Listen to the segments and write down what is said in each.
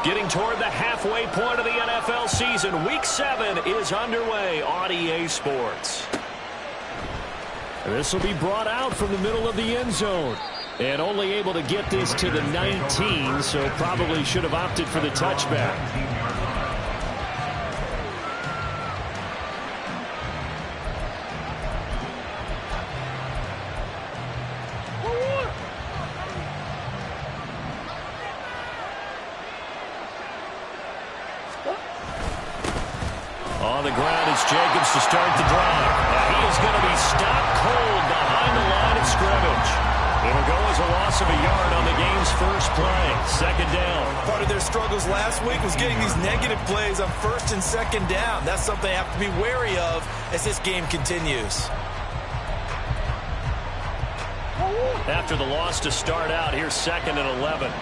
Getting toward the halfway point of the NFL season. Week 7 is underway on EA Sports. This will be brought out from the middle of the end zone. And only able to get this to the 19, so probably should have opted for the touchback. On the ground is Jacobs to start the drive. Now he is going to be stopped cold behind the line of scrimmage. It'll go as a loss of a yard on the game's first play. Second down. Part of their struggles last week was getting these negative plays on first and second down. That's something they have to be wary of as this game continues. After the loss to start out, here's 2nd and 11.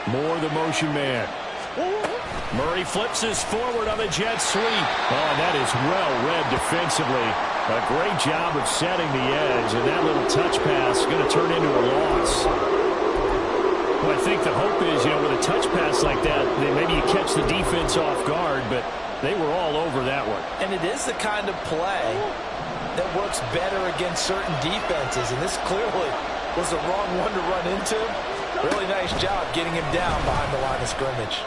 Moore, the motion man. Murray flips his forward on the jet sweep. Oh, that is well read defensively. A great job of setting the edge, and that little touch pass is going to turn into a loss. Well, I think the hope is, with a touch pass like that, maybe you catch the defense off guard, but they were all over that one. And it is the kind of play that works better against certain defenses, and this clearly was the wrong one to run into. Really nice job getting him down behind the line of scrimmage.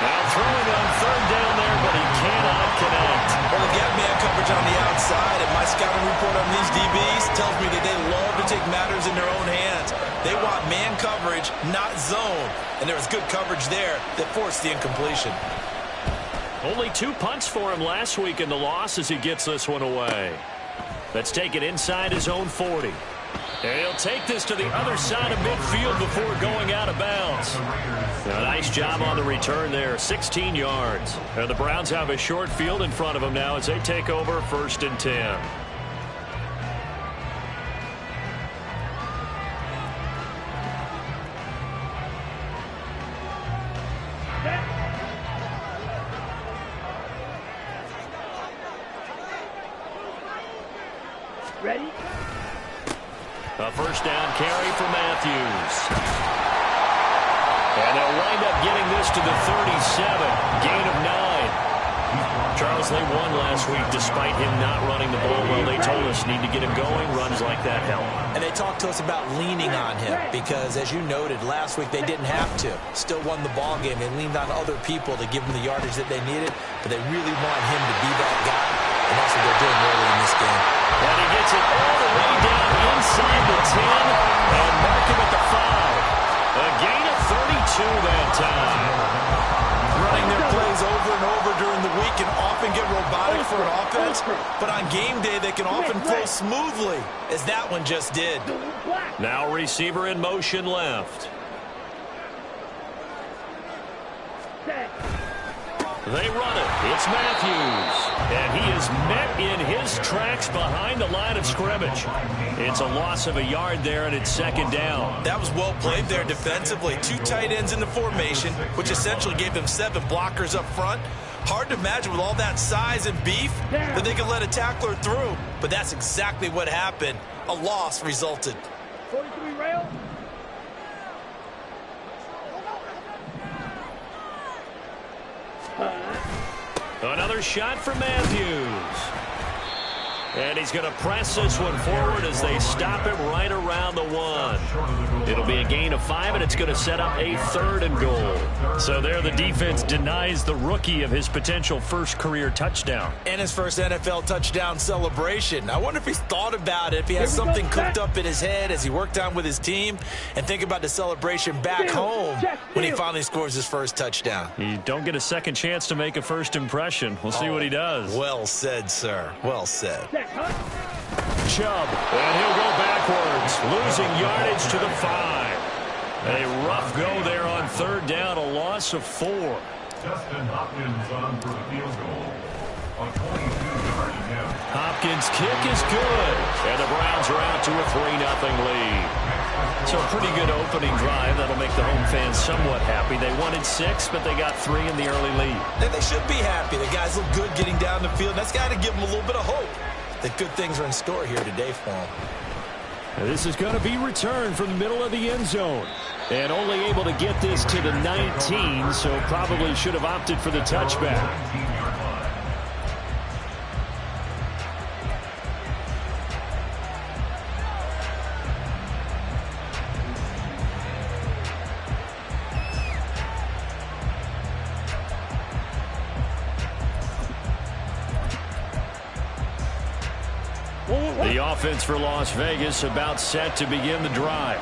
Now throwing on third down there, but he cannot connect. Well, they got man coverage on the outside, and my scouting report on these DBs tells me that they love to take matters in their own hands. They want man coverage, not zone, and there was good coverage there that forced the incompletion. Only 2 punts for him last week in the loss as he gets this one away. Let's take it inside his own 40. And he'll take this to the other side of midfield before going out of bounds. A nice job on the return there, 16 yards. And the Browns have a short field in front of them now as they take over 1st and 10. Ready? A first down carry for Matthews. And they'll wind up getting this to the 37. Gain of 9. Charles, they won last week despite him not running the ball well. They told us need to get him going. Runs like that help. And they talked to us about leaning on him because, as you noted, last week they didn't have to. Still won the ball game. They leaned on other people to give them the yardage that they needed, but they really want him to be that guy. And that's what they're doing early in this game. And he gets it all the way down inside the 10 and mark him at the 5. A gain of 32 that time. Running their plays over and over during the week can often get robotic for an offense, but on game day they can often flow smoothly, as that one just did. Now receiver in motion left. They run it. It's Matthews. And he is met in his tracks behind the line of scrimmage. It's a loss of a yard there, and it's 2nd down. That was well played there defensively. 2 tight ends in the formation, which essentially gave them 7 blockers up front. Hard to imagine with all that size and beef that they could let a tackler through. But that's exactly what happened. A loss resulted. 43 rail. Another shot for Matthews. And he's going to press this one forward as they stop him right around the 1. It'll be a gain of 5, and it's going to set up a 3rd and goal. So there the defense denies the rookie of his potential first career touchdown. And his first NFL touchdown celebration. I wonder if he's thought about it, if he has something cooked up in his head as he worked on with his team, and think about the celebration back home when he finally scores his first touchdown. You don't get a second chance to make a first impression. We'll see what he does. Well said, sir. Well said. Chubb, and he'll go backwards, losing yardage to the 5. A rough go there on 3rd down, a loss of 4. Justin Hopkins on for the field goal. A 22-yard attempt. Hopkins' kick is good, and the Browns are out to a 3-0 lead. So a pretty good opening drive. That'll make the home fans somewhat happy. They wanted 6, but they got 3 in the early lead. And they should be happy. The guys look good getting down the field. That's got to give them a little bit of hope that good things are in store here today for them. This is going to be returned from the middle of the end zone. And only able to get this to the 19, so probably should have opted for the touchback. The offense for Las Vegas about set to begin the drive.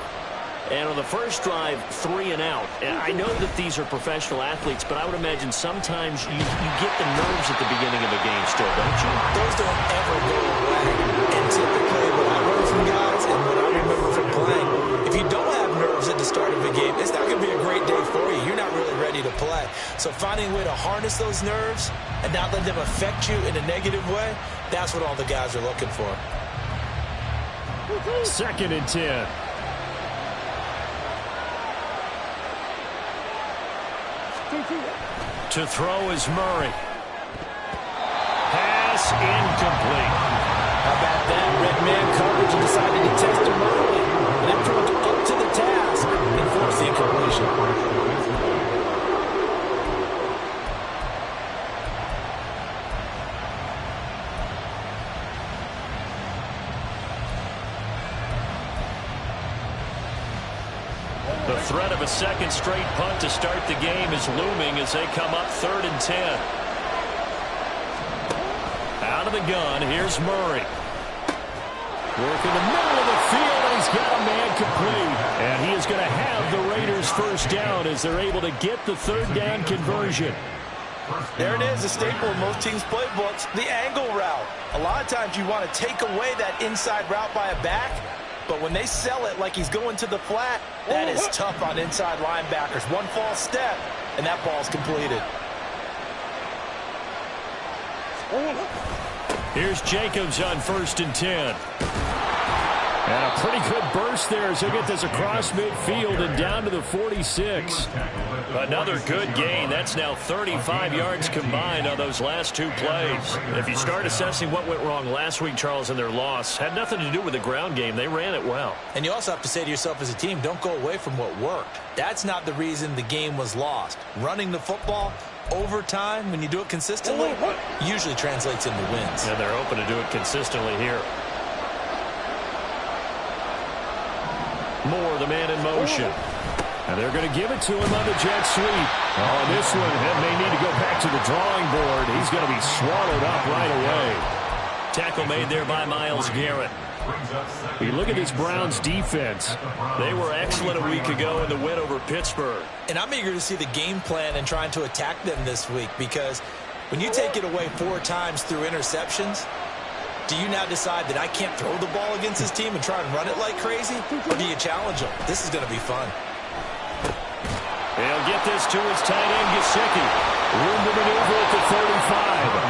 And on the first drive, 3 and out. And I know that these are professional athletes, but I would imagine sometimes you get the nerves at the beginning of a game still, don't you? Those don't ever go away. And typically what I heard from guys and what I remember from playing, if you don't have nerves at the start of a game, it's not going to be a great day for you. You're not really ready to play. So finding a way to harness those nerves and not let them affect you in a negative way, that's what all the guys are looking for. 2nd and 10. To throw is Murray. Pass incomplete. How about that? Red man coverage and decided to test him early. And then proved up to the task and forced the incompletion. The threat of a second straight punt to start the game is looming as they come up 3rd and 10. Out of the gun, here's Murray. Working the middle of the field, and he's got a man complete. And he is going to have the Raiders first down as they're able to get the 3rd down conversion. There it is, a staple in most teams' playbooks, the angle route. A lot of times you want to take away that inside route by a back, but when they sell it like he's going to the flat, that is tough on inside linebackers. One false step, and that ball's completed. Here's Jacobs on 1st and 10. And a pretty good burst there as he'll get this across midfield and down to the 46. Another good gain. That's now 35 yards combined on those last 2 plays. If you start assessing what went wrong last week, Charles, in their loss, had nothing to do with the ground game. They ran it well. And you also have to say to yourself as a team, don't go away from what worked. That's not the reason the game was lost. Running the football over time, when you do it consistently, usually translates into wins. And they're open to do it consistently here. Moore, the man in motion. And they're going to give it to him on the jet sweep. On this one, and may need to go back to the drawing board. He's going to be swallowed up right away. Tackle made there by Myles Garrett. You look at this Browns defense. They were excellent a week ago in the win over Pittsburgh. And I'm eager to see the game plan and trying to attack them this week, because when you take it away 4 times through interceptions, do you now decide that I can't throw the ball against this team and try and run it like crazy? Or do you challenge them? This is going to be fun. They'll get this to his tight end, Gesicki. Room to maneuver at the 35.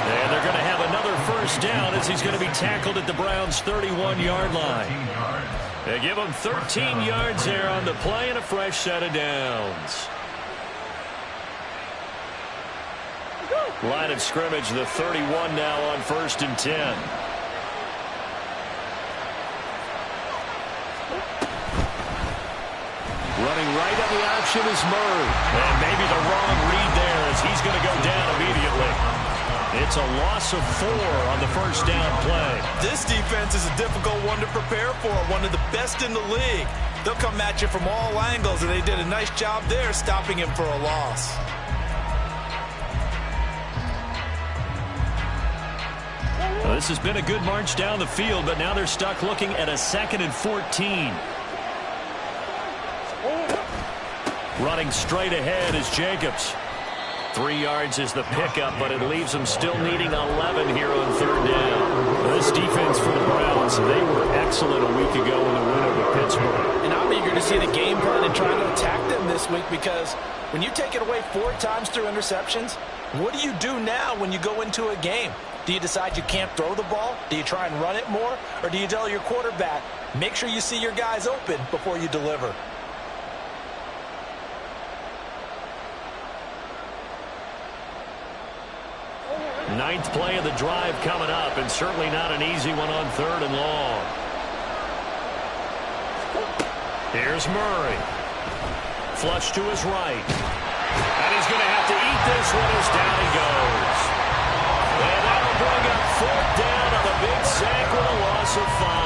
And they're going to have another first down as he's going to be tackled at the Browns' 31-yard line. They give him 13 yards there on the play and a fresh set of downs. Line of scrimmage, the 31 now on 1st and 10. Running right on the option is Murray. And maybe the wrong read there as he's going to go down immediately. It's a loss of 4 on the first down play. This defense is a difficult one to prepare for, one of the best in the league. They'll come at you from all angles, and they did a nice job there stopping him for a loss. Well, this has been a good march down the field, but now they're stuck looking at a 2nd and 14. Running straight ahead is Jacobs. 3 yards is the pickup, but it leaves them still needing 11 here on 3rd down. This defense for the Browns, they were excellent a week ago in the win over Pittsburgh. And I'm eager to see the game plan and try to attack them this week, because when you take it away 4 times through interceptions, what do you do now when you go into a game? Do you decide you can't throw the ball? Do you try and run it more? Or do you tell your quarterback, make sure you see your guys open before you deliver? Ninth play of the drive coming up, and certainly not an easy one on 3rd and long. Here's Murray. Flush to his right. And he's going to have to eat this one as down he goes. And that will bring up 4th down on a big sack with a loss of 5.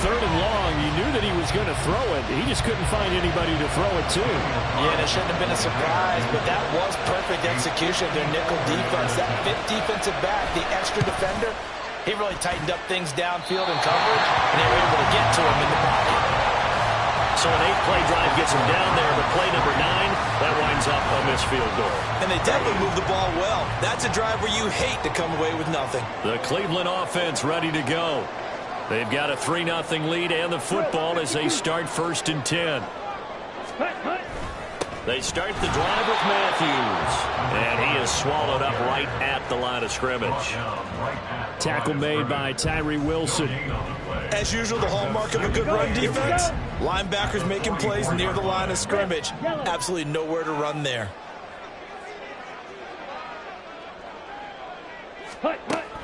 3rd and long, you knew that he was going to throw it. He just couldn't find anybody to throw it to. Yeah, and it shouldn't have been a surprise, but that was perfect execution of their nickel defense. That 5th defensive back, the extra defender, he really tightened up things downfield in coverage, and they were able to get to him in the pocket. So an 8-play drive gets him down there, but play number 9, that winds up a missed field goal. And they definitely moved the ball well. That's a drive where you hate to come away with nothing. The Cleveland offense ready to go. They've got a 3-0 lead and the football as they start 1st and 10. They start the drive with Matthews. And he is swallowed up right at the line of scrimmage. Tackle made by Tyree Wilson. As usual, the hallmark of a good run defense, linebackers making plays near the line of scrimmage. Absolutely nowhere to run there.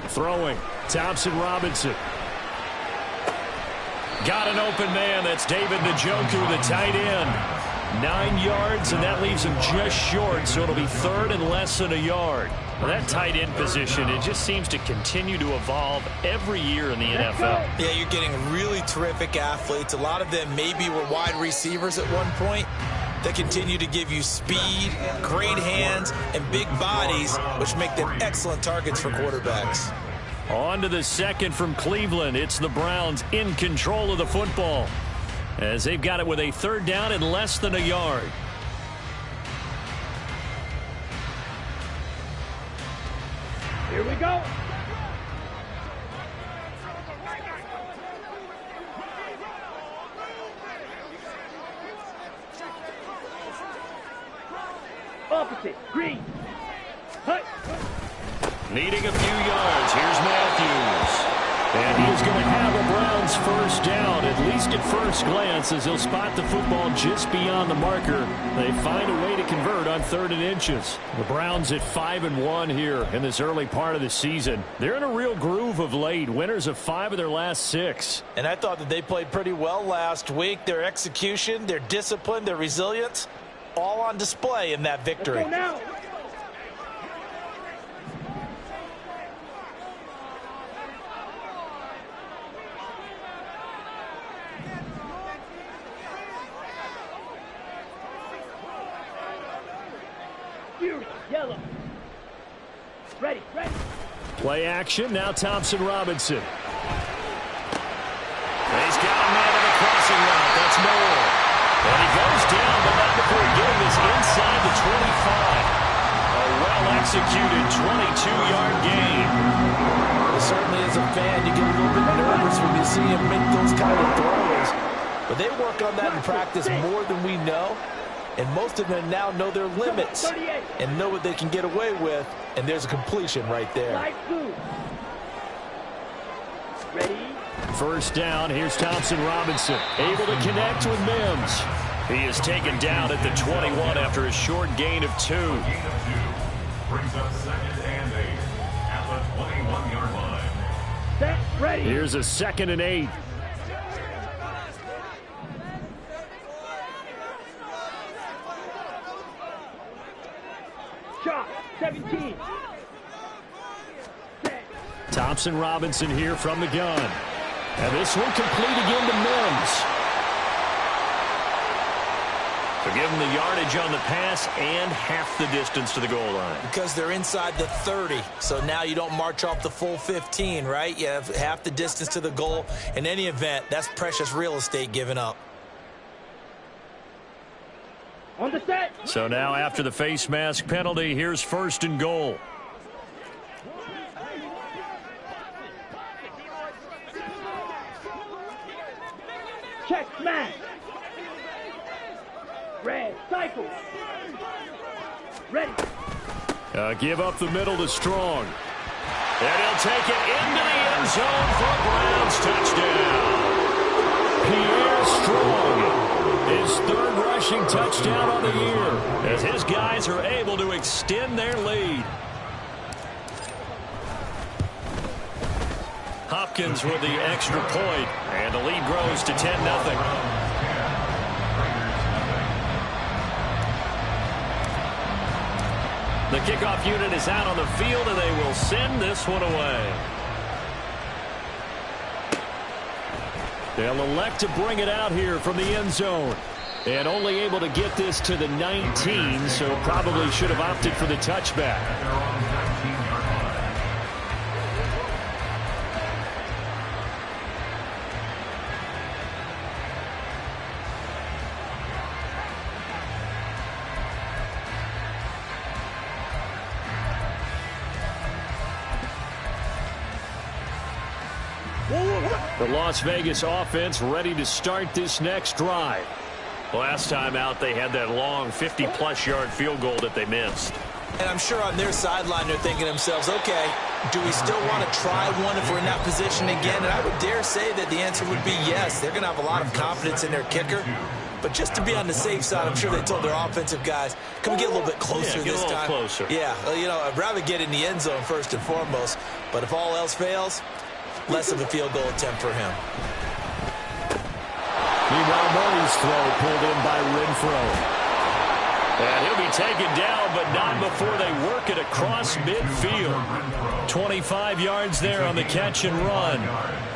Throwing, Thompson Robinson. Got an open man. That's David Njoku, the tight end. 9 yards, and that leaves him just short, so it'll be 3rd and less than a yard. Well, that tight end position, it just seems to continue to evolve every year in the NFL. Yeah, you're getting really terrific athletes. A lot of them maybe were wide receivers at one point. They continue to give you speed, great hands, and big bodies, which make them excellent targets for quarterbacks. On to the 2nd from Cleveland. It's the Browns in control of the football as they've got it with a 3rd down and less than a yard. Here we go. Opposite, green. Hey. Needing a few yards. Here's Matthews. And he is going to have a Browns 1st down, at least at first glance, as he'll spot the football just beyond the marker. They find a way to convert on 3rd and inches. The Browns at 5-1 here in this early part of the season. They're in a real groove of late. Winners of 5 of their last 6. And I thought that they played pretty well last week. Their execution, their discipline, their resilience, all on display in that victory. Let's go now. Yellow. Ready, ready. Play action. Now Thompson Robinson. He's got a man on the crossing route. That's Noel. And he goes down, but not before getting this inside the 25. A well-executed 22-yard gain. Well, certainly as a fan, you get a little bit nervous when you see him make those kind of throws. But they work on that in practice more than we know. And most of them now know their limits and know what they can get away with. And there's a completion right there. Ready? 1st down. Here's Thompson Robinson. Able to connect with Mims. He is taken down at the 21 after a short gain of 2. Gain of 2 brings up 2nd and 8 at the 21-yard line. Set, ready. Here's a 2nd and 8. Shot, 17. Set. Thompson Robinson here from the gun. And this one complete again to Mims. So give them the yardage on the pass and half the distance to the goal line. Because they're inside the 30. So now you don't march off the full 15, right? You have half the distance to the goal. In any event, that's precious real estate given up. On the set. So now after the face mask penalty, here's 1st and goal. Check, smash. Red, cycle. Ready. Give up the middle to Strong. And he'll take it into the end zone for a Browns touchdown. Pierre Strong. His 3rd rushing touchdown on the year as his guys are able to extend their lead. Hopkins with the extra point, and the lead grows to 10-0. The kickoff unit is out on the field, and they will send this one away. They'll elect to bring it out here from the end zone. And only able to get this to the 19, so probably should have opted for the touchback. The Las Vegas offense ready to start this next drive. Last time out, they had that long 50-plus yard field goal that they missed. And I'm sure on their sideline they're thinking to themselves, okay, do we still want to try one if we're in that position again? And I would dare say that the answer would be yes. They're going to have a lot of confidence in their kicker. But just to be on the safe side, I'm sure they told their offensive guys, can we get a little bit closer this time? Get a little closer. Yeah, you know, I'd rather get in the end zone first and foremost. But if all else fails, less of a field goal attempt for him. Meanwhile, Murray's throw pulled in by Renfro. And he'll be taken down, but not before they work it across midfield. 25 yards there on the catch and run.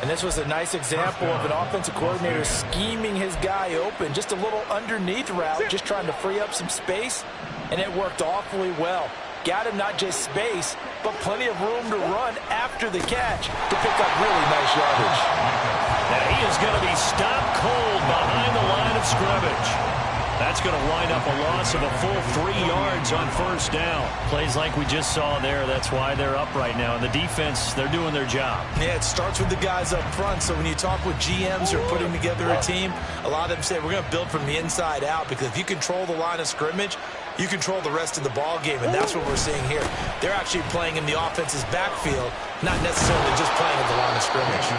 And this was a nice example of an offensive coordinator scheming his guy open. Just a little underneath route, just trying to free up some space. And it worked awfully well. Got him not just space, but plenty of room to run after the catch to pick up really nice yardage. And he is going to be stopped cold behind the line of scrimmage. That's going to wind up a loss of a full 3 yards on first down. Plays like we just saw there, that's why they're up right now. And the defense, they're doing their job. Yeah, it starts with the guys up front. So when you talk with GMs who are putting together a team, a lot of them say we're going to build from the inside out, because if you control the line of scrimmage, you control the rest of the ball game, and that's what we're seeing here. They're actually playing in the offense's backfield, not necessarily just playing at the line of scrimmage.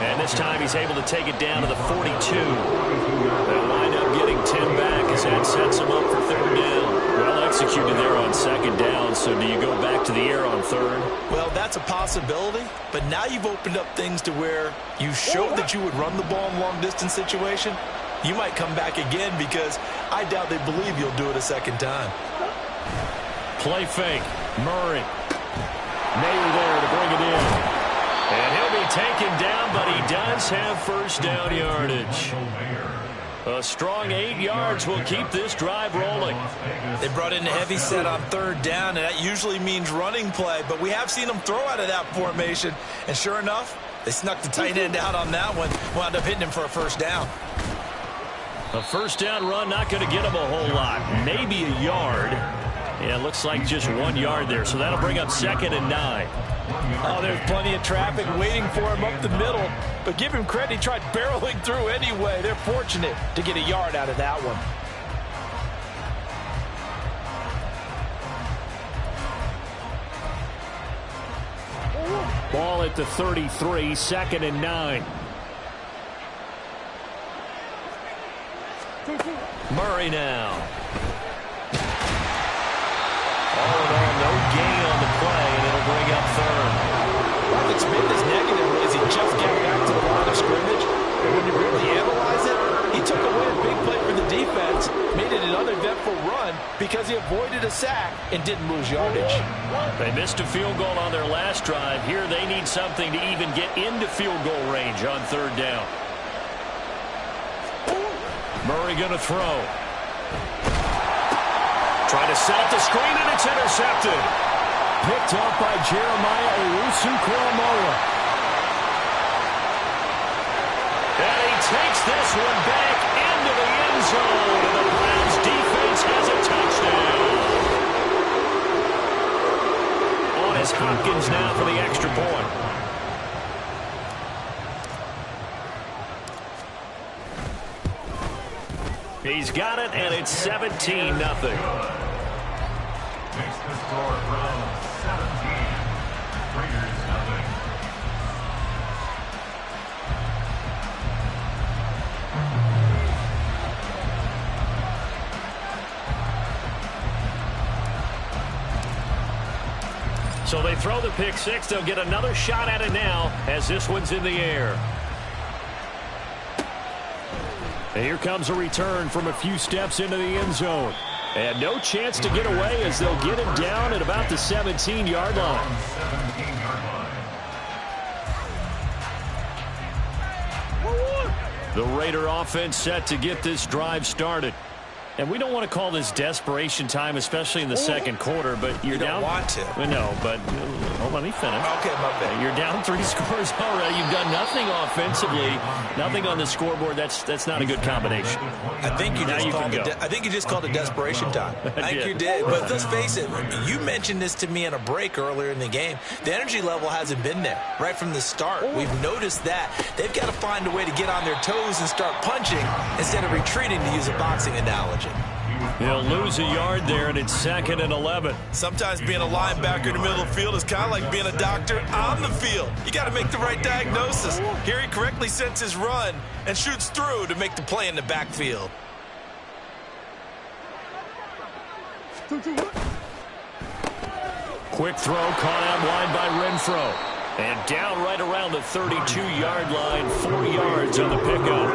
And this time he's able to take it down to the 42. They'll wind up getting 10 back as that sets him up for third down. Well executed there on second down, so do you go back to the air on third? Well, that's a possibility, but now you've opened up things to where you showed that you would run the ball in long-distance situation. You might come back again, because I doubt they believe you'll do it a second time. Play fake. Murray. Mayer there to bring it in. And he'll be taken down, but he does have first down yardage. A strong 8 yards will keep this drive rolling. They brought in a heavy set on third down, and that usually means running play, but we have seen them throw out of that formation. And sure enough, they snuck the tight end out on that one, wound up hitting him for a first down. A first down run not going to get him a whole lot. Maybe a yard. Yeah, it looks like just 1 yard there, so that'll bring up 2nd and 9. Oh, there's plenty of traffic waiting for him up the middle, but give him credit, he tried barreling through anyway. They're fortunate to get a yard out of that one. Ball at the 33, 2nd and 9. Murray now. All in all, no gain on the play, and it'll bring up third. Well, it's made this negative as he just got back to the line of scrimmage. And when you really analyze it, he took away a big play for the defense, made it an uneventful run because he avoided a sack and didn't lose yardage. They missed a field goal on their last drive. Here they need something to even get into field goal range on third down. Murray going to throw. Trying to set up the screen, and it's intercepted. Picked up by Jeremiah Owusu-Koramoah. And he takes this one back into the end zone, and the Browns defense has a touchdown. On is Hopkins now for the extra point. He's got it, and it's 17-0. Makes the score from 17. Raiders 0. So they throw the pick six. They'll get another shot at it now as this one's in the air. And here comes a return from a few steps into the end zone. And no chance to get away as they'll get him down at about the 17-yard line. The Raider offense set to get this drive started. And we don't want to call this desperation time, especially in the second quarter, but you're down. You don't want to. No, but let me finish. Okay, my bad. You're down 3 scores already. You've done nothing offensively, nothing on the scoreboard. That's not a good combination. I think you just called it desperation time. I think you did. But let's face it, you mentioned this to me in a break earlier in the game. The energy level hasn't been there right from the start. We've noticed that. They've got to find a way to get on their toes and start punching instead of retreating, to use a boxing analogy. He'll lose a yard there, and it's 2nd and 11. Sometimes being a linebacker in the middle of the field is kind of like being a doctor on the field. You got to make the right diagnosis. Here he correctly sets his run and shoots through to make the play in the backfield. Quick throw caught out wide by Renfro. And down right around the 32-yard line, 4 yards on the pickup.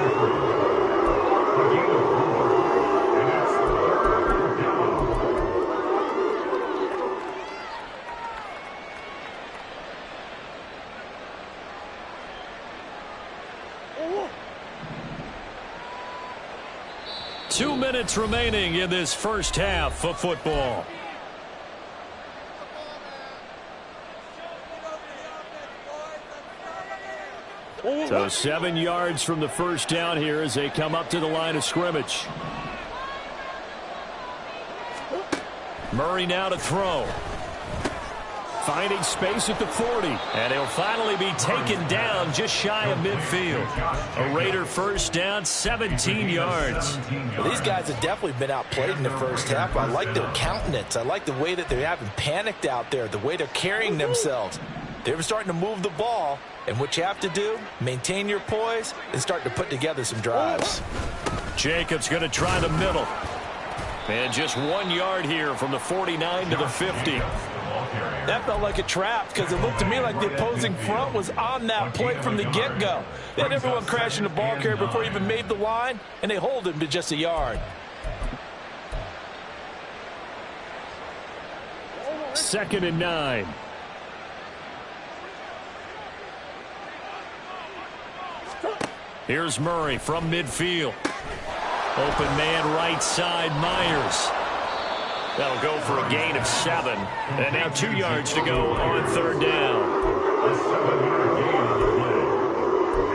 Two minutes remaining in this first half of football. So 7 yards from the first down here as they come up to the line of scrimmage. Murray now to throw. Finding space at the 40. And he'll finally be taken down just shy of midfield. A Raider first down, 17 yards. Well, these guys have definitely been outplayed in the first half. I like their countenance. I like the way that they haven't panicked out there, the way they're carrying themselves. They're starting to move the ball. And what you have to do, maintain your poise and start to put together some drives. Jacobs going to try the middle. And just 1 yard here from the 49 to the 50. That felt like a trap because it looked to me like the opposing front was on that play from the get-go. They had everyone crashing the ball carrier before he even made the line, and they hold him to just a yard. 2nd and 9. Here's Murray from midfield. Open man right side, Myers. That'll go for a gain of 7. And now 2 yards to go on 3rd down. A 7-yard gain on the play.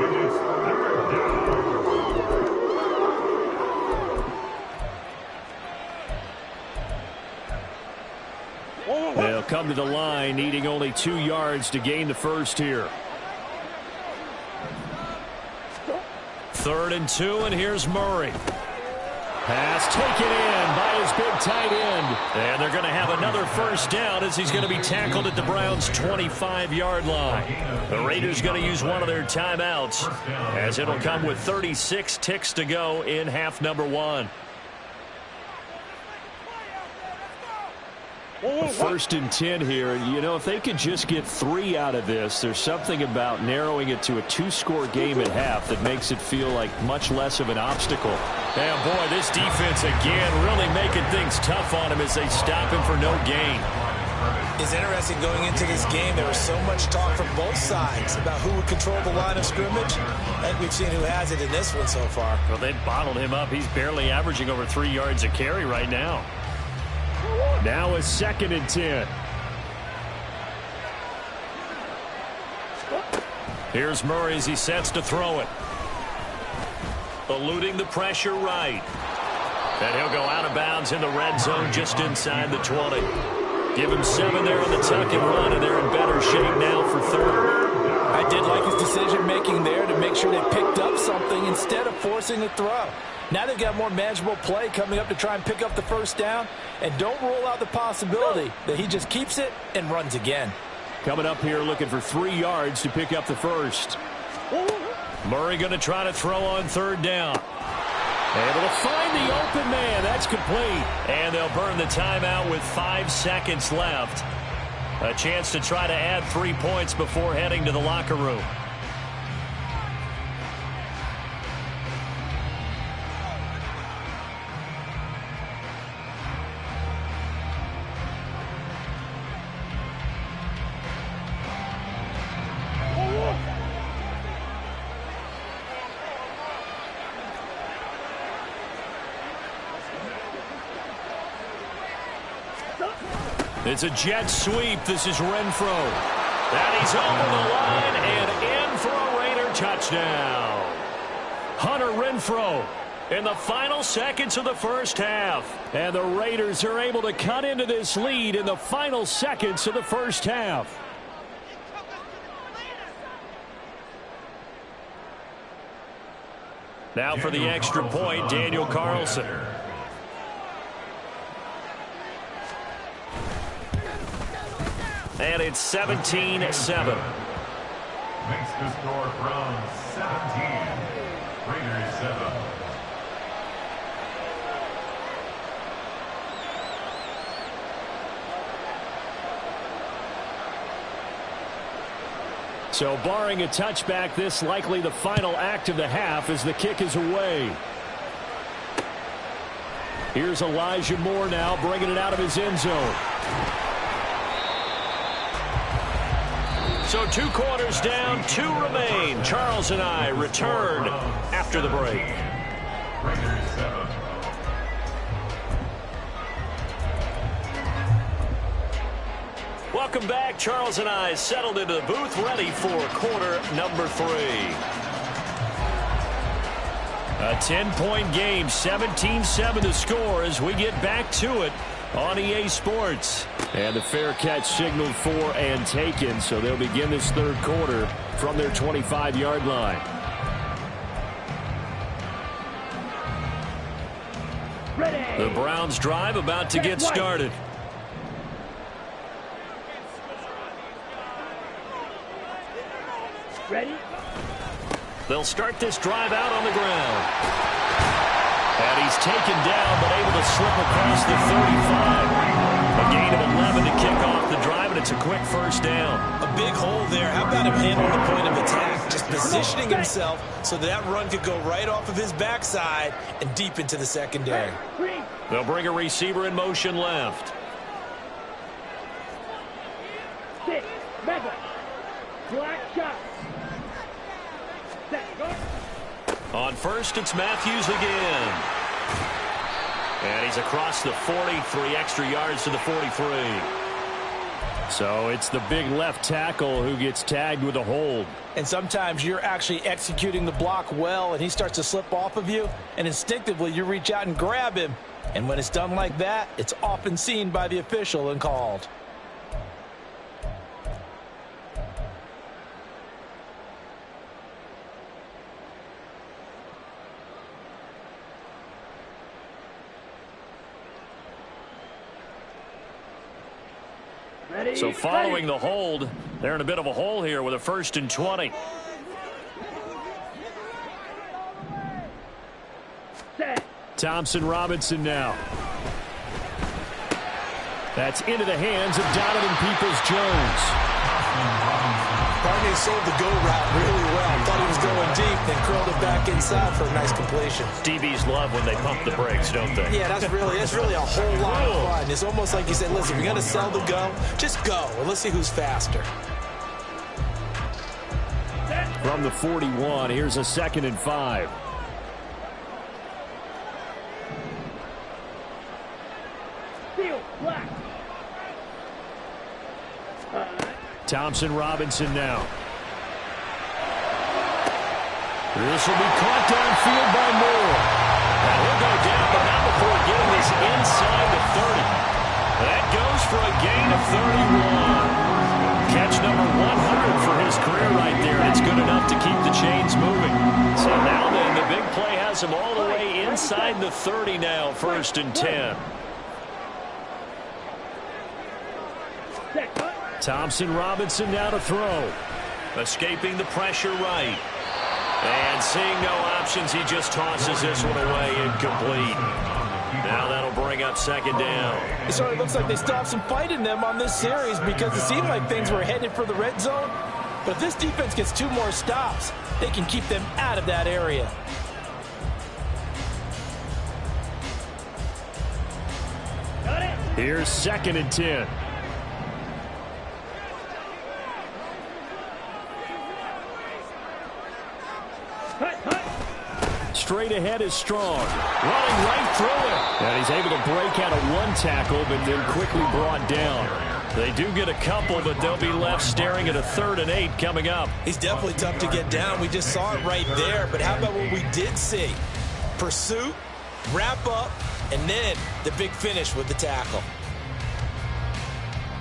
And it's 3rd down. They'll come to the line, needing only 2 yards to gain the first here. 3rd and 2, and here's Murray. Pass taken in by his big tight end. And they're going to have another first down as he's going to be tackled at the Browns' 25-yard line. The Raiders going to use one of their timeouts as it'll come with 36 ticks to go in half number 1. 1st and 10 here. You know, if they could just get 3 out of this, there's something about narrowing it to a 2-score game at half that makes it feel like much less of an obstacle. And boy, this defense again really making things tough on him as they stop him for no gain. It's interesting going into this game. There was so much talk from both sides about who would control the line of scrimmage. I think we've seen who has it in this one so far. Well, they've bottled him up. He's barely averaging over 3 yards a carry right now. Now a 2nd and 10. Here's Murray as he sets to throw it. Eluding the pressure right. And he'll go out of bounds in the red zone just inside the 20. Give him 7 there on the tuck and run, and they're in better shape now for 3rd. I did like his decision-making there to make sure they picked up something instead of forcing a throw. Now they've got more manageable play coming up to try and pick up the first down. And don't rule out the possibility that he just keeps it and runs again. Coming up here looking for 3 yards to pick up the first. Murray going to try to throw on 3rd down. Able to find the open man. That's complete. And they'll burn the timeout with 5 seconds left. A chance to try to add 3 points before heading to the locker room. It's a jet sweep. This is Renfro. And he's over the line and in for a Raider touchdown. Hunter Renfro in the final seconds of the first half. And the Raiders are able to cut into this lead in the final seconds of the first half. Now for the extra point, Daniel Carlson. And it's 17-7. Makes the score from 17. Raiders 7. So barring a touchback, this likely the final act of the half as the kick is away. Here's Elijah Moore now bringing it out of his end zone. So 2 quarters down, 2 remain. Charles and I return after the break. Raiders 7. Welcome back. Charles and I settled into the booth ready for quarter number 3. A 10-point game, 17-7 the score as we get back to it on EA Sports. And the fair catch signaled for and taken, so they'll begin this third quarter from their 25-yard line. Ready. The Browns drive about to get started. Ready. They'll start this drive out on the ground. And he's taken down, but able to slip across the 35. A gain of 11 to kick off the drive, and it's a quick first down. A big hole there. How about him handling the point of attack? Just positioning himself so that run could go right off of his backside and deep into the secondary. They'll bring a receiver in motion left. 6. Mega. Black shot. Set. Go. On first, it's Matthews again. And he's across the 40, 3 extra yards to the 43. So it's the big left tackle who gets tagged with a hold. And sometimes you're actually executing the block well, and he starts to slip off of you, and instinctively you reach out and grab him. And when it's done like that, it's often seen by the official and called. Ready. So following the hold, they're in a bit of a hole here with a 1st and 20. Set. Thompson Robinson now. That's into the hands of Donovan Peoples-Jones. Barney sold the go route really well. Thought he was going deep, then curled it back inside for a nice completion. DBs love when they pump the brakes, don't they? Yeah, that's really a whole lot of fun. It's almost like you said, listen, if you're going to sell the go, just go. Well, let's see who's faster. From the 41, here's a 2nd and 5. Field. Black. Thompson Robinson now. This will be caught downfield by Moore. And he'll go down, but not before getting this inside the 30. That goes for a gain of 31. Catch number 100 for his career right there, and it's good enough to keep the chains moving. So now then, the big play has him all the way inside the 30 now, 1st and 10. Thompson Robinson now to throw. Escaping the pressure right. And seeing no options, he just tosses this one away incomplete. Now that'll bring up second down. It certainly looks like they stopped some fight in them on this series because it seemed like things were headed for the red zone. But if this defense gets 2 more stops, they can keep them out of that area. Here's 2nd and 10. Straight ahead is Strong. Running right through it. And he's able to break out of 1 tackle, but then quickly brought down. They do get a couple, but they'll be left staring at a 3rd and 8 coming up. He's definitely tough to get down. We just saw it right there. But how about what we did see? Pursuit, wrap up, and then the big finish with the tackle.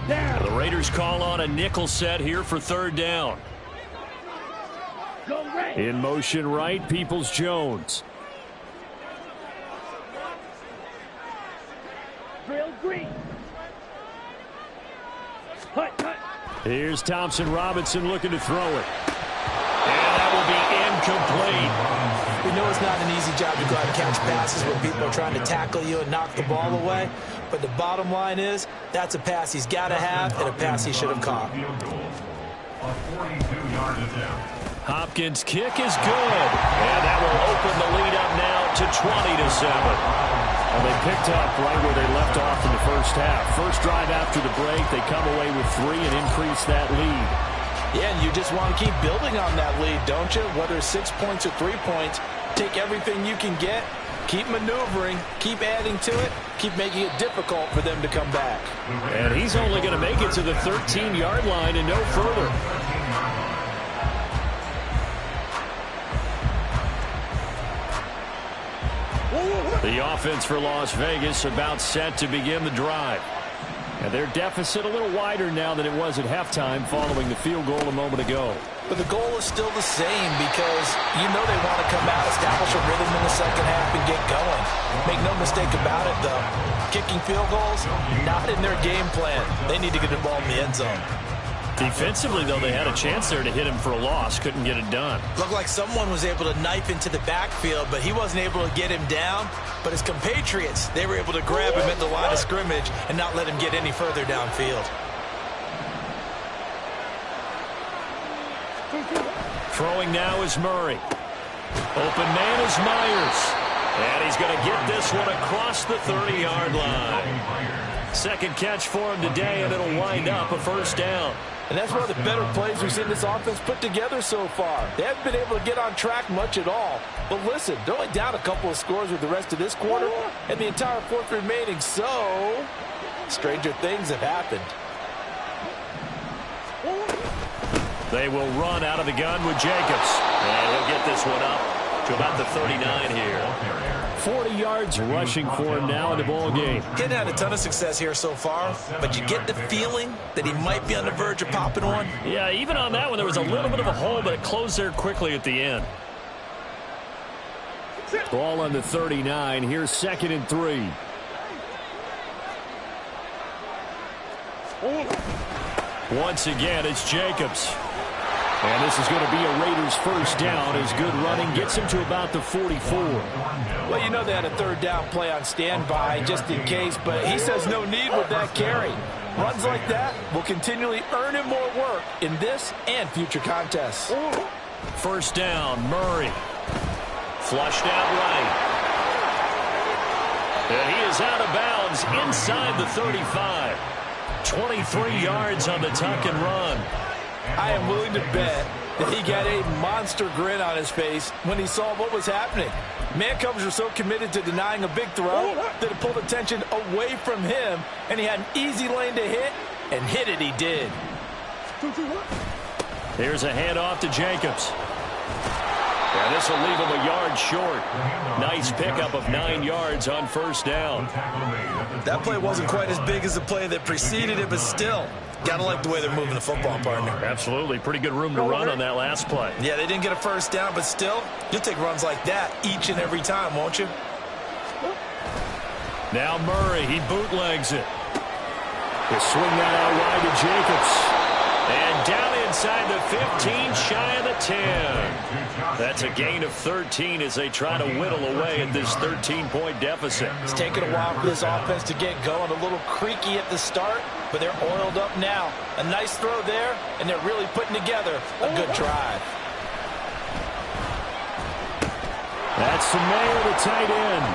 The Raiders call on a nickel set here for 3rd down. Go right. In motion right, Peoples-Jones. Drill green. Hut, hut. Here's Thompson-Robinson looking to throw it. And that will be incomplete. We know it's not an easy job to go out and catch passes when people are trying to tackle you and knock the ball away. But the bottom line is, that's a pass he's got to have and a pass he should have caught. Field goal. A 42-yard attempt. Hopkins' kick is good. And that will open the lead up now to 20-7. And they picked up right where they left off in the first half. First drive after the break, they come away with 3 and increase that lead. Yeah, and you just want to keep building on that lead, don't you? Whether it's 6 points or 3 points, take everything you can get, keep maneuvering, keep adding to it, keep making it difficult for them to come back. And he's only going to make it to the 13-yard line and no further. The offense for Las Vegas about set to begin the drive. And their deficit a little wider now than it was at halftime following the field goal a moment ago. But the goal is still the same because you know they want to come out, establish a rhythm in the second half, and get going. Make no mistake about it, though. Kicking field goals, not in their game plan. They need to get the ball in the end zone. Defensively, though, they had a chance there to hit him for a loss. Couldn't get it done. Looked like someone was able to knife into the backfield, but he wasn't able to get him down. But his compatriots, they were able to grab him at the line of scrimmage and not let him get any further downfield. Throwing now is Murray. Open man is Myers. And he's going to get this one across the 30-yard line. Second catch for him today, and it'll wind up a first down. And that's one of the better plays we've seen this offense put together so far. They haven't been able to get on track much at all. But listen, they're only down a couple of scores with the rest of this quarter and the entire fourth remaining. So, stranger things have happened. They will run out of the gun with Jacobs. And he'll get this one up to about the 39 here. 40 yards rushing for him now in the ball game. He hadn't had a ton of success here so far, but you get the feeling that he might be on the verge of popping one. Yeah, even on that one, there was a little bit of a hole, but it closed there quickly at the end. Ball on the 39. Here's 2nd and 3. Once again, it's Jacobs. And this is going to be a Raiders first down as good running gets him to about the 44. Well, you know they had a third down play on standby just in case, but he says no need with that carry. Runs like that will continually earn him more work in this and future contests. First down, Murray. Flushed out right. And he is out of bounds inside the 35. 23 yards on the tuck and run. I am willing to bet that he got a monster grin on his face when he saw what was happening. Mancovers were so committed to denying a big throw that it pulled attention away from him, and he had an easy lane to hit, and hit it he did. Here's a handoff to Jacobs. And this will leave him a yard short. Nice pickup of 9 yards on first down. That play wasn't quite as big as the play that preceded it, but still, gotta like the way they're moving the football, partner. Absolutely. Pretty good room to run on that last play. Yeah, they didn't get a first down, but still, you'll take runs like that each and every time, won't you? Now Murray, he bootlegs it. He'll swing that out wide to Jacobs. And down inside the 15, shy of the 10. That's a gain of 13 as they try to whittle away at this 13-point deficit. It's taken a while for this offense to get going. A little creaky at the start, but they're oiled up now. A nice throw there, and they're really putting together a good drive. That's the Mayer, the tight end.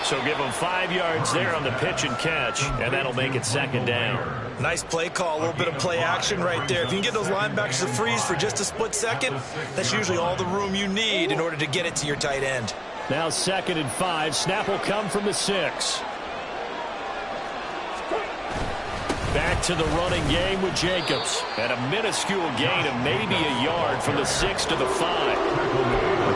So give them 5 yards there on the pitch and catch, and that'll make it second down. Nice play call, a little bit of play action right there. If you can get those linebackers to freeze for just a split second, that's usually all the room you need in order to get it to your tight end. Now 2nd and 5. Snap will come from the 6. Back to the running game with Jacobs. And a minuscule gain of maybe a yard from the 6 to the 5.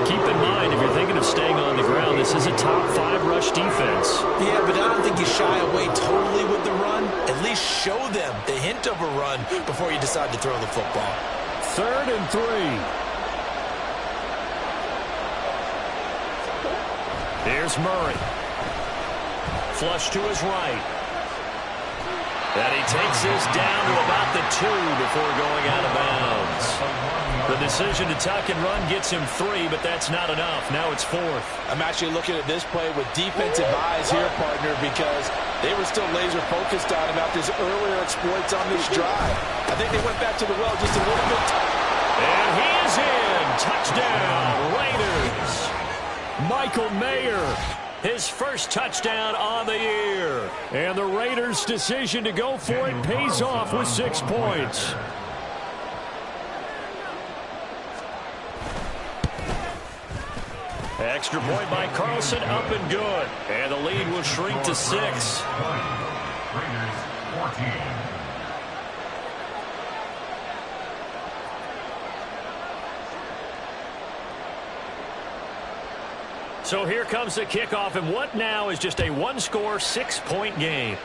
Keep in mind, if you're thinking of staying on the ground, this is a top 5 rush defense. Yeah, but I don't think you shy away totally with the run. At least show them the hint of a run before you decide to throw the football. 3rd and 3. Here's Murray. Flush to his right. And he takes this down to about the 2 before going out of bounds. The decision to tuck and run gets him 3, but that's not enough. Now it's 4th. I'm actually looking at this play with defensive eyes here, partner, because they were still laser focused on about this earlier exploits on this drive. I think they went back to the well just a little bit. And he is in. Touchdown, Raiders. Michael Mayer, his first touchdown on the year. And the Raiders' decision to go for it pays off with 6 points. Extra point by Carlson, up and good. And the lead will shrink to 6. Raiders 14. So here comes the kickoff, and what now is just a one-score, 6-point game.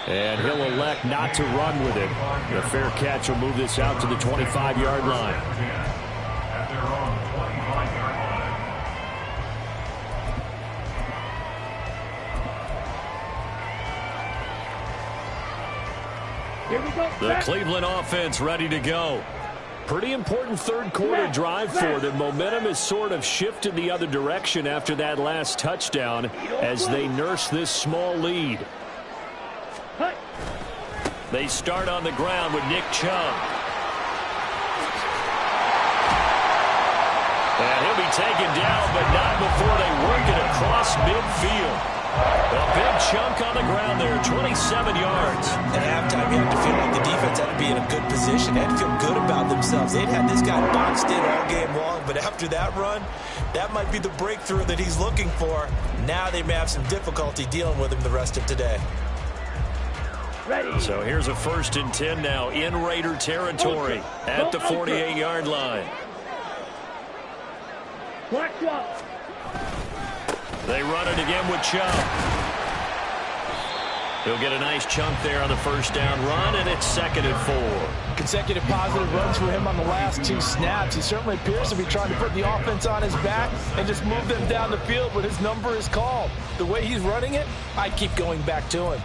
And he'll elect not to run with it. The fair catch will move this out to the 25-yard line. At their own 25-yard line. Here we go. The Cleveland offense ready to go. Pretty important third quarter drive for them. Momentum has sort of shifted the other direction after that last touchdown as they nurse this small lead. They start on the ground with Nick Chubb. And he'll be taken down, but not before they work it across midfield. A big chunk on the ground there, 27 yards. At halftime, you had to feel like the defense had to be in a good position. They had to feel good about themselves. They'd had this guy boxed in all game long, but after that run, that might be the breakthrough that he's looking for. Now they may have some difficulty dealing with him the rest of today. Ready. So here's a 1st and 10 now in Raider territory at the 48-yard line. Blacked up. They run it again with Chubb. He'll get a nice chunk there on the first down run, and it's 2nd and 4. Consecutive positive runs for him on the last 2 snaps. He certainly appears to be trying to put the offense on his back and just move them down the field when his number is called. The way he's running it, I keep going back to him.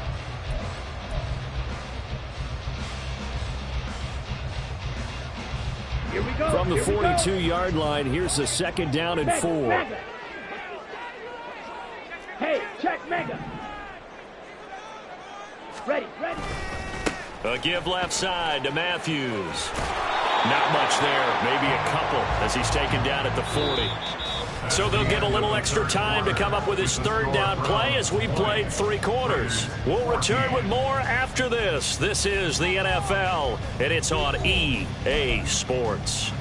Here we go. From the Here we go. 42-yard line, here's the 2nd down and 4. Mega. Hey, check Mega. Ready, ready. A give left side to Matthews. Not much there, maybe a couple as he's taken down at the 40. So they'll get a little extra time to come up with his 3rd down play as we played 3 quarters. We'll return with more after this. This is the NFL, and it's on EA Sports.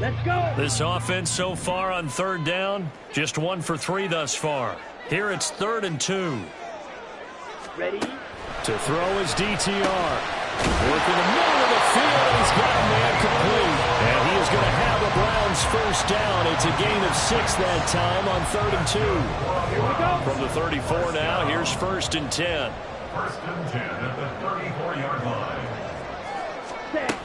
Let's go. This offense so far on 3rd down, just 1 for 3 thus far. Here it's 3rd and 2. Ready. To throw his DTR. Working the middle of the field, and he's got a man complete. And he is going to have the Browns first down. It's a gain of 6 that time on 3rd and 2. Here we go. From the 34 now, here's 1st and 10. 1st and 10 at the 34-yard line. Set.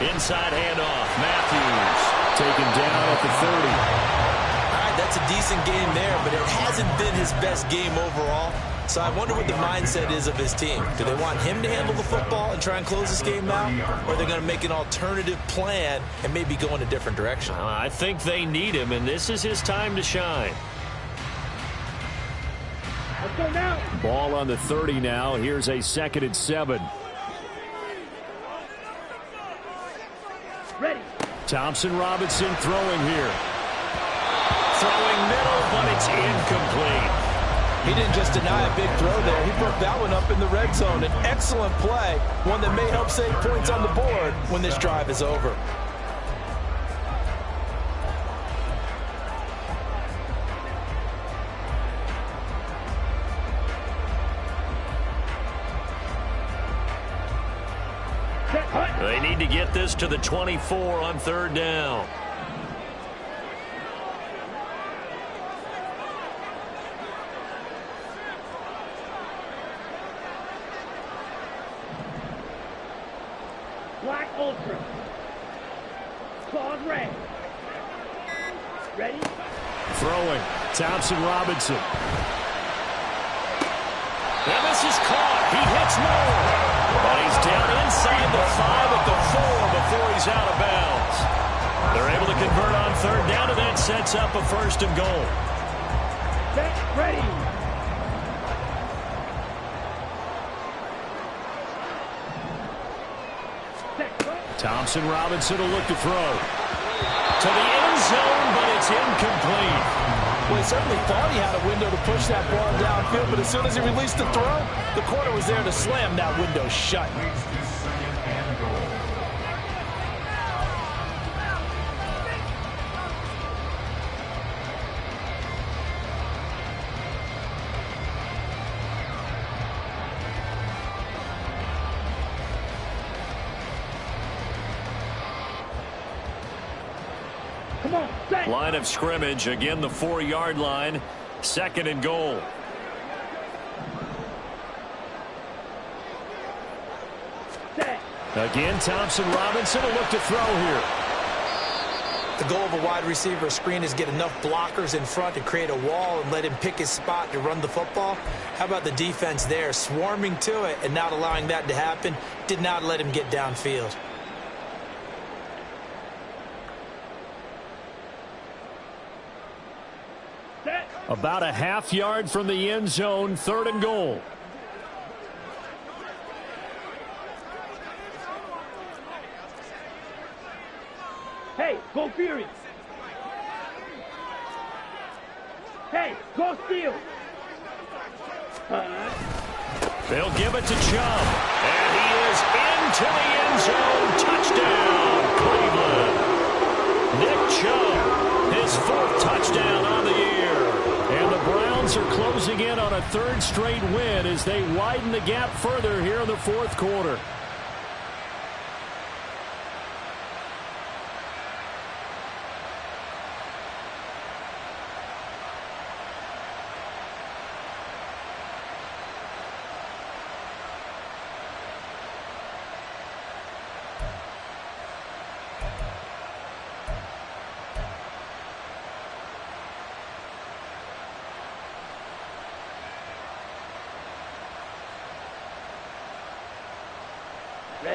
Inside handoff. Matthews taken down at the 30. All right, that's a decent game there, but it hasn't been his best game overall. So I wonder what the mindset is of his team. Do they want him to handle the football and try and close this game out? Or are they going to make an alternative plan and maybe go in a different direction? I think they need him, and this is his time to shine. Let's go now. Ball on the 30 now. Here's a 2nd and 7. Ready. Thompson Robinson throwing here. Throwing middle, but it's incomplete. He didn't just deny a big throw there. He broke that one up in the red zone. An excellent play, one that may help save points on the board when this drive is over. They need to get this to the 24 on 3rd down. Black Ultra. Claws red. Ready? Throwing. Thompson Robinson. And this is caught. He hits more. But he's down inside the 5 at the 4 before he's out of bounds. They're able to convert on 3rd down, and that sets up a 1st and goal. Set. Ready. Thompson Robinson will look to throw. To the end zone, but it's incomplete. Well, he certainly thought he had a window to push that ball downfield, but as soon as he released the throw, the corner was there to slam that window shut. Come on, set. Line of scrimmage, again the 4-yard line. 2nd and goal. Set. Again, Thompson Robinson will look to throw here. The goal of a wide receiver screen is get enough blockers in front to create a wall and let him pick his spot to run the football. How about the defense there, swarming to it and not allowing that to happen? Did not let him get downfield. Set. About a half yard from the end zone, 3rd and goal. Hey, go Fury. Hey, go Steel. They'll give it to Chubb. And he is into the end zone. Touchdown, Cleveland. Nick Chubb, his 4th touchdown on the year. And the Browns are closing in on a 3rd straight win as they widen the gap further here in the 4th quarter.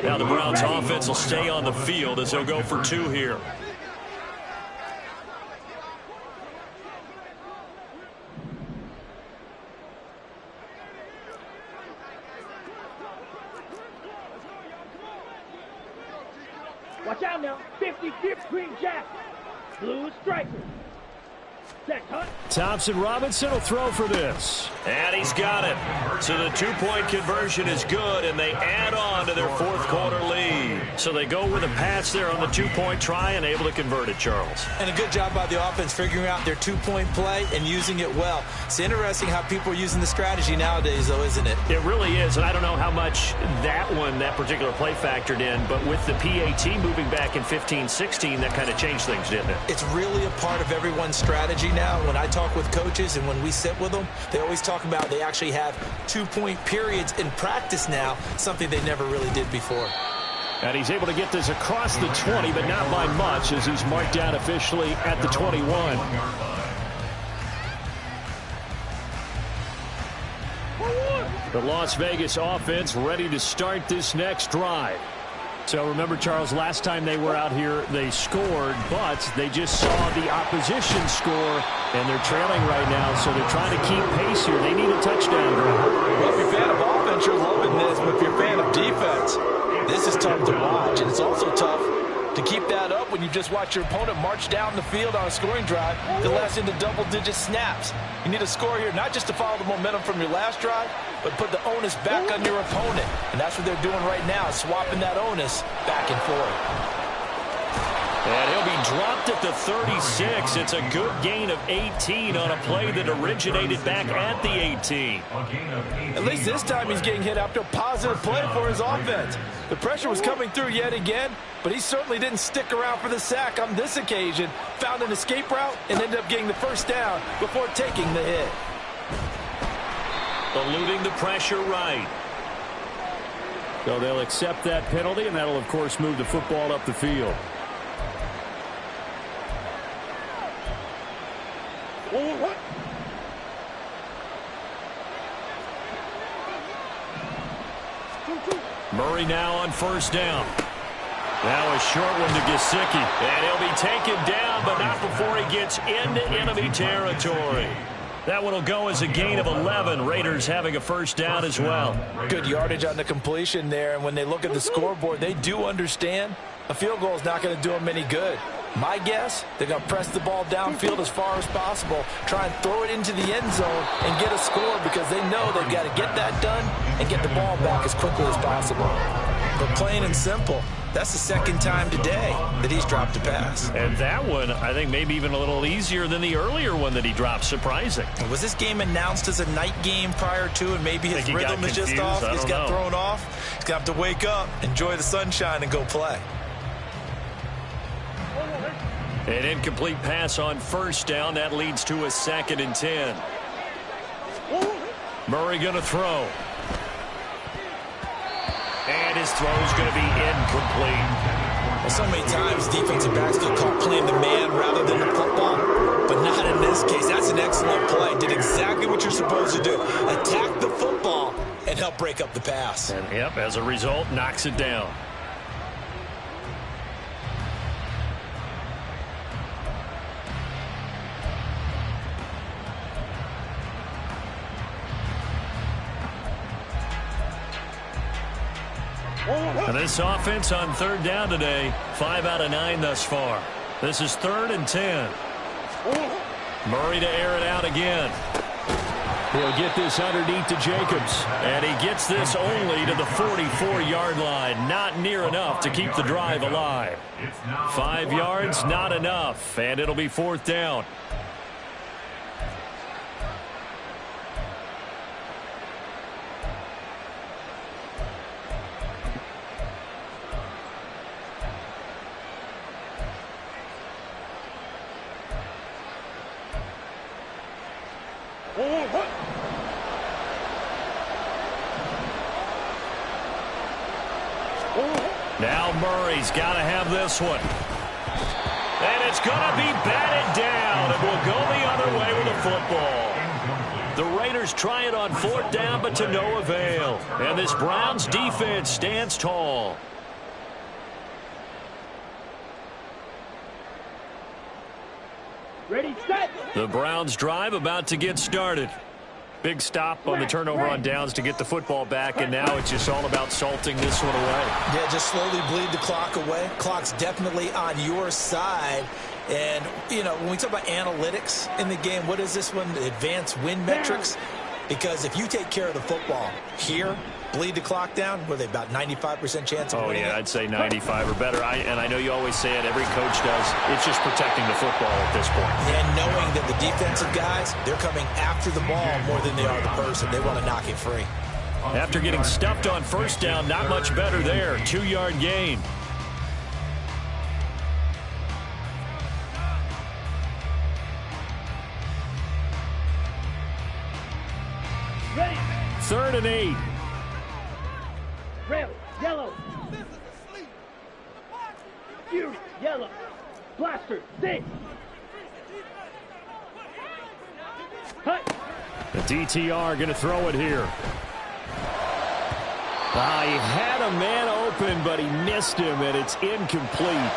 Now the Browns offense will stay on the field as they'll go for 2 here. Watch out now. 50 green jacket. Blue striker. Set, Hunt. Thompson Robinson will throw for this. And he's got it. So the 2-point conversion is good, and they add on to their 4th quarter lead. So they go with a pass there on the 2-point try and able to convert it, Charles. And a good job by the offense figuring out their 2-point play and using it well. It's interesting how people are using the strategy nowadays, though, isn't it? It really is, and I don't know how much that particular play factored in, but with the PAT moving back in 15-16, that kind of changed things, didn't it? It's really a part of everyone's strategy now. When I talk with coaches and when we sit with them, they always talk about they actually have 2-point periods in practice now, something they never really did before. And he's able to get this across the 20, but not by much, as he's marked down officially at the 21. The Las Vegas offense ready to start this next drive. So remember, Charles, last time they were out here, they scored, but they just saw the opposition score, and they're trailing right now, so they're trying to keep pace here. They need a touchdown drive. Well, if you're a fan of offense, you're loving this, but if you're a fan of defense, this is tough to watch, and it's also tough to keep that up when you just watch your opponent march down the field on a scoring drive that lasts into double-digit snaps. You need a score here, not just to follow the momentum from your last drive, but put the onus back on your opponent. And that's what they're doing right now, swapping that onus back and forth. And he'll be dropped at the 36. It's a good gain of 18 on a play that originated back at the 18. At least this time he's getting hit after a positive play for his offense. The pressure was coming through yet again, but he certainly didn't stick around for the sack on this occasion. Found an escape route and ended up getting the first down before taking the hit. Eluding the pressure right. So they'll accept that penalty, and that'll, of course, move the football up the field. Murray now on first down. Now a short one to Gesicki. And he'll be taken down, but not before he gets into enemy territory. That one will go as a gain of 11. Raiders having a first down as well. Good yardage on the completion there, and when they look at the scoreboard, they do understand a field goal is not going to do them any good. My guess, they're going to press the ball downfield as far as possible, try and throw it into the end zone and get a score because they know they've got to get that done and get the ball back as quickly as possible. But plain and simple, that's the second time today that he's dropped a pass. And that one, I think, maybe even a little easier than the earlier one that he dropped. Surprising. Was this game announced as a night game prior to, and maybe his rhythm is just off? He's got thrown off. He's going to have to wake up, enjoy the sunshine, and go play. An incomplete pass on first down. That leads to a 2nd and 10. Murray going to throw. And his throw is going to be incomplete. Well, so many times defensive backs get caught playing the man rather than the football, but not in this case. That's an excellent play. Did exactly what you're supposed to do. Attack the football and help break up the pass. And, yep, as a result, knocks it down. And this offense on third down today, 5 out of 9 thus far. This is 3rd and 10. Murray to air it out again. He'll get this underneath to Jacobs. And he gets this only to the 44-yard line. Not near enough to keep the drive alive. 5 yards, not enough. And it'll be 4th down. Now Murray's got to have this one. And it's going to be batted down. It will go the other way with the football. The Raiders try it on 4th down, but to no avail. And this Browns defense stands tall. Ready, set. The Browns drive about to get started. Big stop on the turnover on downs to get the football back, and now it's just all about salting this one away. Yeah, just slowly bleed the clock away. Clock's definitely on your side. And, you know, when we talk about analytics in the game, what is this one? Advanced win metrics? Because if you take care of the football here, bleed the clock down, were they about 95% chance of winning? Oh, yeah, I'd say 95 or better. And I know you always say it, every coach does. It's just protecting the football at this point. And knowing that the defensive guys, they're coming after the ball more than they are the person. They want to knock it free. After getting stuffed on first down, not much better there. 2-yard gain. Ready. 3rd and 8. Red, yellow. Fury, yellow. Blaster, 6. Cut. The DTR going to throw it here. He had a man open, but he missed him, and it's incomplete.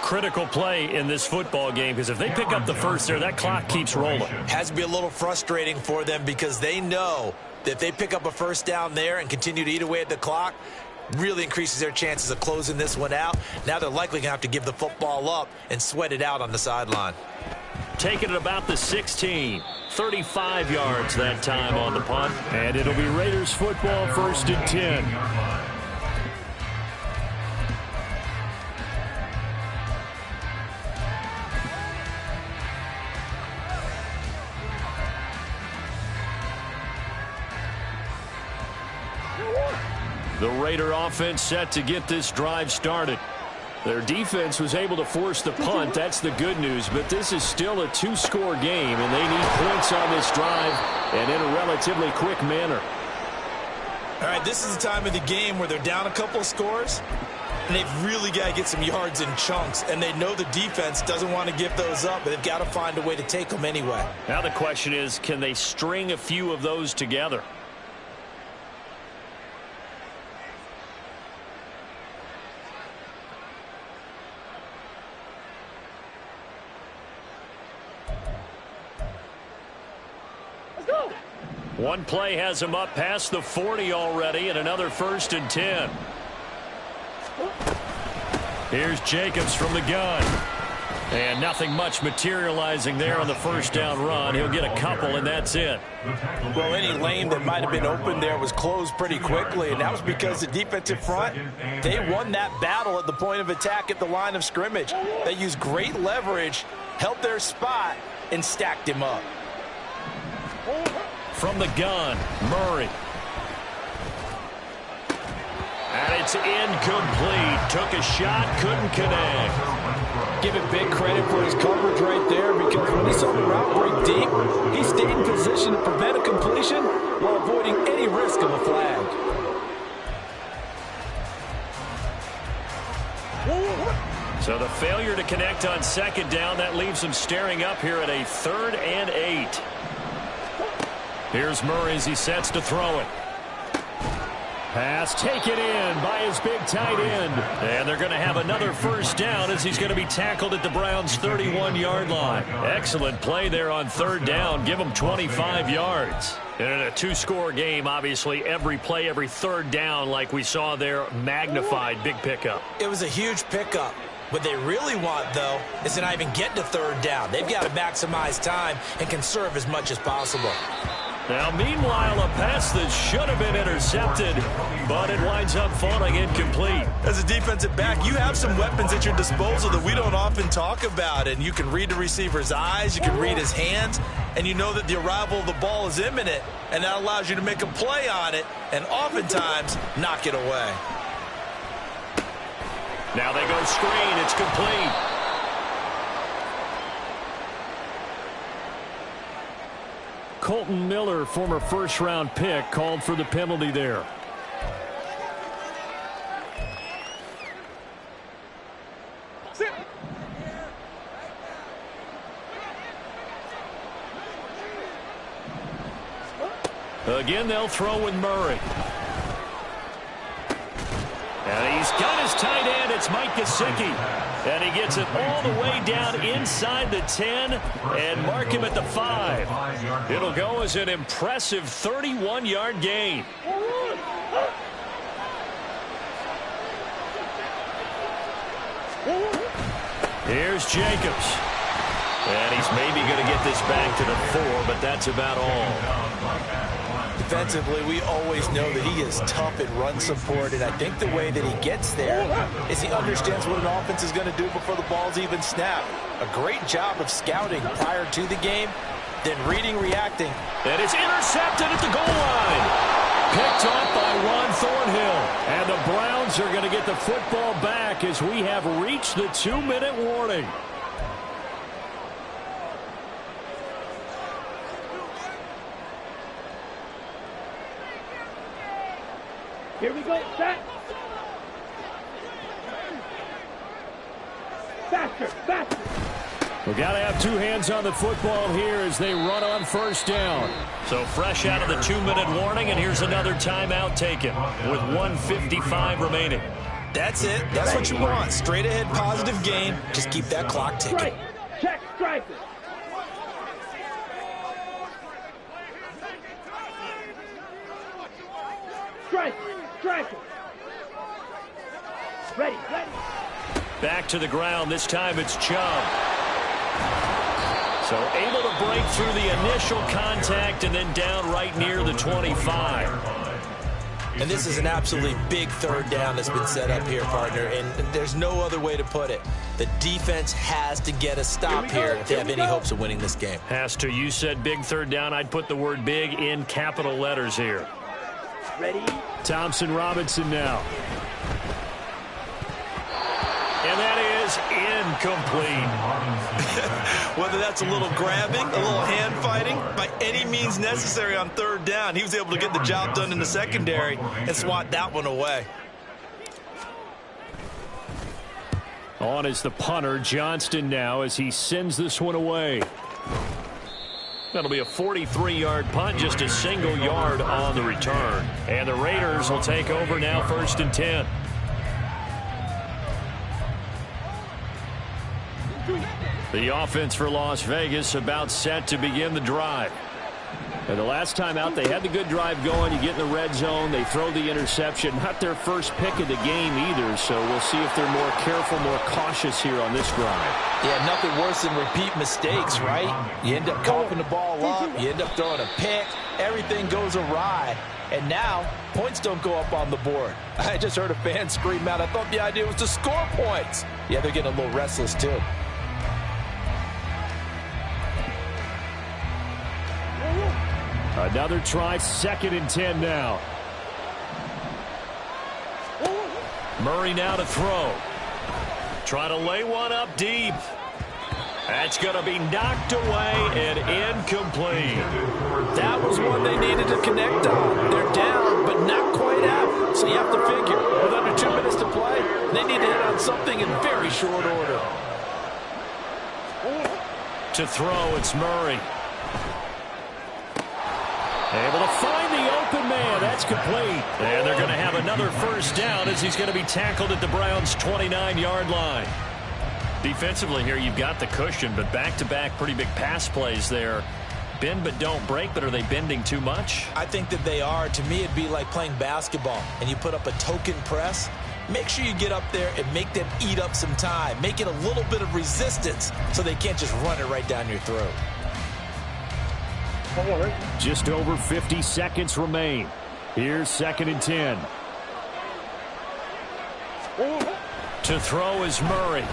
Critical play in this football game, because if they pick up the first there, that clock keeps rolling. Has to be a little frustrating for them because they know that if they pick up a first down there and continue to eat away at the clock, really increases their chances of closing this one out. Now they're likely going to have to give the football up and sweat it out on the sideline. Taking it about the 16. 35 yards that time on the punt. And it'll be Raiders football, 1st and 10. The Raider offense set to get this drive started. Their defense was able to force the punt. That's the good news. But this is still a 2-score game, and they need points on this drive and in a relatively quick manner. All right, this is the time of the game where they're down a couple of scores, and they've really got to get some yards in chunks. And they know the defense doesn't want to give those up, but they've got to find a way to take them anyway. Now the question is, can they string a few of those together? One play has him up past the 40 already, and another 1st and 10. Here's Jacobs from the gun. And nothing much materializing there on the first down run. He'll get a couple, and that's it. Well, any lane that might have been open there was closed pretty quickly, and that was because the defensive front, they won that battle at the point of attack at the line of scrimmage. They used great leverage, held their spot, and stacked him up. From the gun, Murray. And it's incomplete. Took a shot, couldn't connect. Give him big credit for his coverage right there, because when he saw the route break deep, he stayed in position to prevent a completion while avoiding any risk of a flag. So the failure to connect on 2nd down, that leaves him staring up here at a 3rd and 8. Here's Murray as he sets to throw it. Pass taken in by his big tight end. And they're going to have another first down as he's going to be tackled at the Browns' 31-yard line. Excellent play there on 3rd down. Give them 25 yards. And in a 2-score game, obviously, every play, every 3rd down, like we saw there, magnified. Big pickup. It was a huge pickup. What they really want, though, is to not even get to 3rd down. They've got to maximize time and conserve as much as possible. Now, meanwhile, a pass that should have been intercepted, but it winds up falling incomplete. As a defensive back, you have some weapons at your disposal that we don't often talk about, and you can read the receiver's eyes, you can read his hands, and you know that the arrival of the ball is imminent, and that allows you to make a play on it and oftentimes knock it away. Now they go screen. It's complete. Colton Miller, former first-round pick, called for the penalty there. Again, they'll throw with Murray. And he's got his tight end. It's Mike Gesicki. And he gets it all the way down inside the 10 and mark him at the 5. It'll go as an impressive 31-yard gain. Here's Jacobs. And he's maybe going to get this back to the 4, but that's about all. Defensively, we always know that he is tough at run support, and I think the way that he gets there is he understands what an offense is going to do before the ball's even snapped. A great job of scouting prior to the game, then reading, reacting. And it's intercepted at the goal line. Picked off by Juan Thornhill. And the Browns are going to get the football back as we have reached the 2-minute warning. Here we go, set. Faster, faster. We've got to have two hands on the football here as they run on first down. So fresh out of the 2-minute warning, and here's another timeout taken with 1:55 remaining. That's it. That's what you want. Straight ahead positive gain. Just keep that clock ticking. Strike. Check striker. Strike. Striker. Ready, ready. Back to the ground. This time it's Chubb. So able to break through the initial contact and then down right near the 25. And this is an absolutely big third down that's been set up here, partner, and there's no other way to put it. The defense has to get a stop here if they have any hopes of winning this game. Has to. You said big third down. I'd put the word big in capital letters here. Ready. Thompson Robinson now. And that is incomplete. Whether that's a little grabbing, a little hand fighting, by any means necessary on third down, he was able to get the job done in the secondary and swat that one away. On is the punter, Johnston now, as he sends this one away. That'll be a 43-yard punt, just a single yard on the return. And the Raiders will take over now, 1st and 10. The offense for Las Vegas about set to begin the drive. And the last time out, they had the good drive going. You get in the red zone, they throw the interception. Not their first pick of the game either, so we'll see if they're more careful, more cautious here on this drive. Yeah, nothing worse than repeat mistakes, right? You end up coughing the ball up, you end up throwing a pick, everything goes awry, and now points don't go up on the board. I just heard a fan scream out, I thought the idea was to score points. Yeah, they're getting a little restless too. Another try, 2nd and 10 now. Murray now to throw. Try to lay one up deep. That's going to be knocked away and incomplete. That was one they needed to connect on. They're down, but not quite out. So you have to figure, with under 2 minutes to play, they need to hit on something in very short order. To throw, it's Murray. Able to find the open man. That's complete. And they're going to have another first down as he's going to be tackled at the Browns' 29-yard line. Defensively here, you've got the cushion, but back-to-back pretty big pass plays there. Bend but don't break, but are they bending too much? I think that they are. To me, it'd be like playing basketball, and you put up a token press. Make sure you get up there and make them eat up some time. Make it a little bit of resistance so they can't just run it right down your throat. Just over 50 seconds remain. Here's 2nd and 10. To throw is Murray.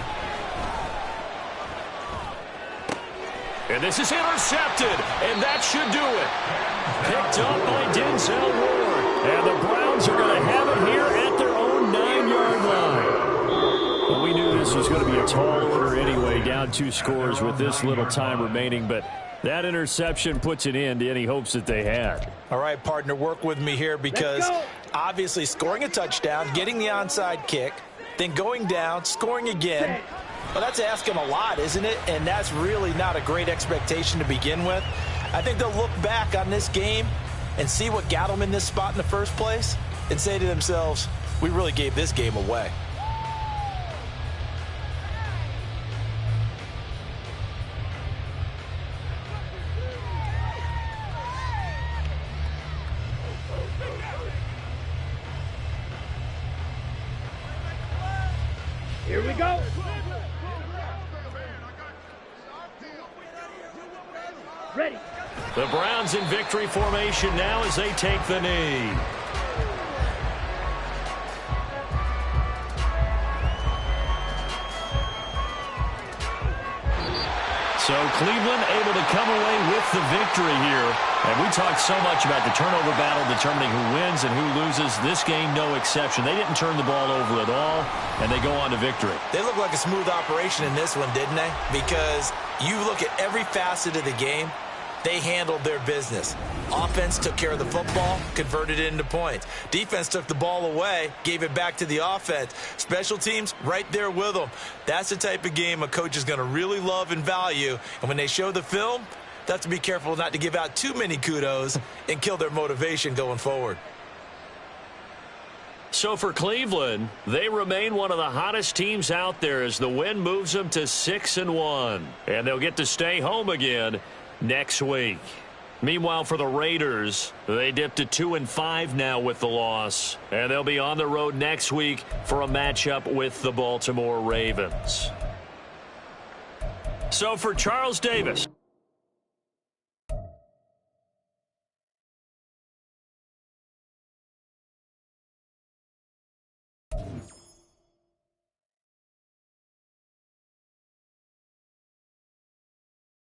And this is intercepted, and that should do it. Picked up by Denzel Ward. And the Browns are going to have it here at their own 9-yard line. Well, we knew this was going to be a tall order anyway, down 2 scores with this little time remaining, but that interception puts an end to any hopes that they had. All right, partner, work with me here because obviously scoring a touchdown, getting the onside kick, then going down, scoring again. Well, that's asking a lot, isn't it? And that's really not a great expectation to begin with. I think they'll look back on this game and see what got them in this spot in the first place and say to themselves, we really gave this game away. Here we go. Ready. The Browns in victory formation now as they take the knee. So Cleveland able to come away with the victory here. And we talked so much about the turnover battle determining who wins and who loses. This game, no exception. They didn't turn the ball over at all, and they go on to victory. They look like a smooth operation in this one, didn't they? Because you look at every facet of the game, they handled their business. Offense took care of the football, converted it into points. Defense took the ball away, gave it back to the offense. Special teams, right there with them. That's the type of game a coach is going to really love and value. And when they show the film, they have to be careful not to give out too many kudos and kill their motivation going forward. So for Cleveland, they remain one of the hottest teams out there as the win moves them to 6-1. And they'll get to stay home again next week. Meanwhile, for the Raiders, they dipped to 2-5 now with the loss. And they'll be on the road next week for a matchup with the Baltimore Ravens. So for Charles Davis.